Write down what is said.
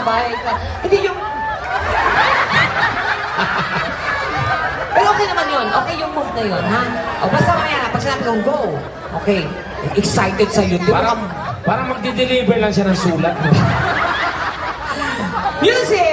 babae ka. Hindi yung... Pero okay naman yun. Okay yung move na yun, ha? O basta mamaya, pag sinabi kong go. Okay. Excited sa'yo. Parang magdi-deliver lang siya ng sulat. Music!